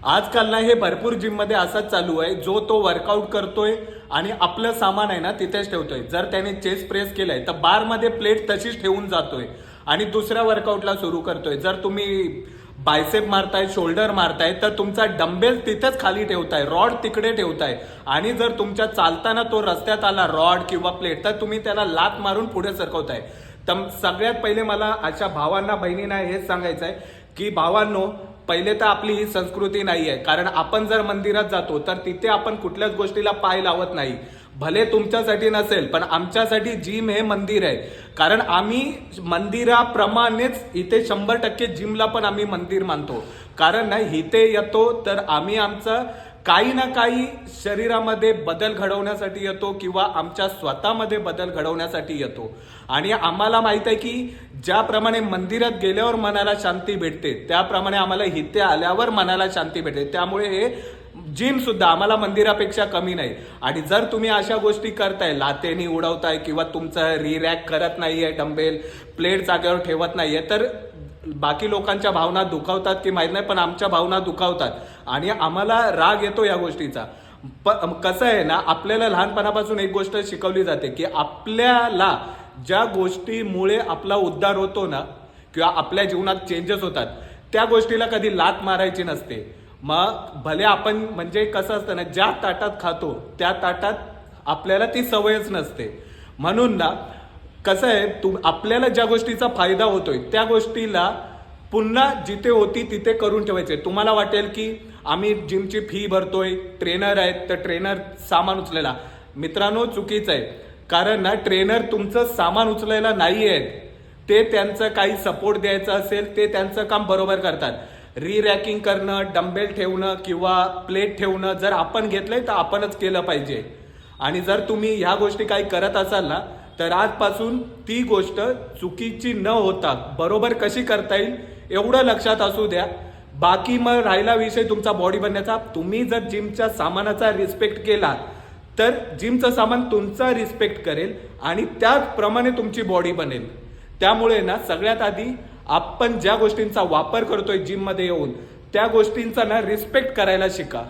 आजकाल ना हे भरपूर जिम मध्ये असंच चालू आहे, जो तो वर्कआउट करतोय आणि आपलं सामान आहे ना तिथेच ठेवतोय. जर त्याने चेस्ट प्रेस केलाय तर बार मध्ये प्लेट तशीच ठेवून जातोय आणि दुसऱ्या वर्कआउटला सुरू करतोय. जर तुम्ही बायसेप मारताय, शोल्डर मारताय, तर तुमचा डंबेल तिथेच खाली ठेवताय, रॉड तिकडे ठेवताय आणि जर तुमच्या चालताना तो रस्त्यात आला रॉड किंवा प्लेट तर तुम्ही त्याला लात मारून पुढे सरकवताय. तर सगळ्यात पहिले मला अशा भावांना बहिणींना हेच सांगायचं आहे की भावांनो, पहिले तर आपली ही संस्कृती नाही आहे. कारण आपण जर मंदिरात जातो तर तिथे आपण कुठल्याच गोष्टीला पाय लावत नाही. भले तुमच्यासाठी नसेल पण आमच्यासाठी जिम हे मंदिर आहे. कारण आम्ही मंदिराप्रमाणेच इथे 100% जिमला पण आम्ही मंदिर मानतो. कारण नाही इथे येतो तर आम्ही आमचं काही ना काही शरीरामध्ये बदल घडवण्यासाठी येतो किंवा आमच्या स्वतःमध्ये बदल घडवण्यासाठी येतो. आणि आम्हाला माहित आहे की ज्याप्रमाणे मंदिरात गेल्यावर मनाला शांती भेटते त्याप्रमाणे आम्हाला इथे आल्यावर मनाला शांती भेटते. त्यामुळे हे जिम सुद्धा आम्हाला मंदिरापेक्षा कमी नाही. आणि जर तुम्ही अशा गोष्टी करताय, लातेनी उडवताय किंवा तुमचं रिरॅक करत नाहीये, डंबेल प्लेट जागेवर ठेवत नाहीये, तर बाकी लोकांच्या भावना दुखावतात की माहित नाही पण आमच्या भावना दुखावतात आणि आम्हाला राग येतो या गोष्टीचा. कसं आहे ना, आपल्याला लहानपणापासून एक गोष्ट शिकवली जाते की आपल्याला ज्या गोष्टीमुळे आपला उद्धार होतो ना किंवा आपल्या जीवनात चेंजेस होतात त्या गोष्टीला कधी लात मारायची नसते. मग भले आपण म्हणजे कसं असतं ना, ज्या ताटात खातो त्या ताटात आपल्याला ती सवयच नसते. म्हणून ना कसं आहे, आपल्याला ज्या गोष्टीचा फायदा होतोय त्या गोष्टीला पुन्हा जिथे होती तिथे करून ठेवायचे. तुम्हाला वाटेल की आम्ही जिमची फी भरतोय, ट्रेनर आहेत तर ट्रेनर सामान उचलायला. मित्रांनो, चुकीचं आहे. कारण ना ट्रेनर तुमचं सामान उचलायला नाही आहेत, ते त्यांचं काही सपोर्ट द्यायचं असेल ते त्यांचं काम बरोबर करतात. रॅकिंग करणं, डंबेल ठेवणं किंवा प्लेट ठेवणं जर आपण घेतलंय तर आपणच केलं पाहिजे. आणि जर तुम्ही ह्या गोष्टी काही करत असाल ना तर आजपासून ती गोष्ट चुकीची न होता बरोबर कशी करता येईल एवढं लक्षात असू द्या. बाकी मग राहिला विषय तुमचा बॉडी बनण्याचा. तुम्ही जर जिमच्या सामानाचा रिस्पेक्ट केला तर जिमचं सामान तुमचा रिस्पेक्ट करेल आणि त्याचप्रमाणे तुमची बॉडी बनेल. त्यामुळे ना सगळ्यात आधी आपण ज्या गोष्टींचा वापर करतोय जिम मध्ये येऊन त्या गोष्टींचा ना रिस्पेक्ट करायला शिका.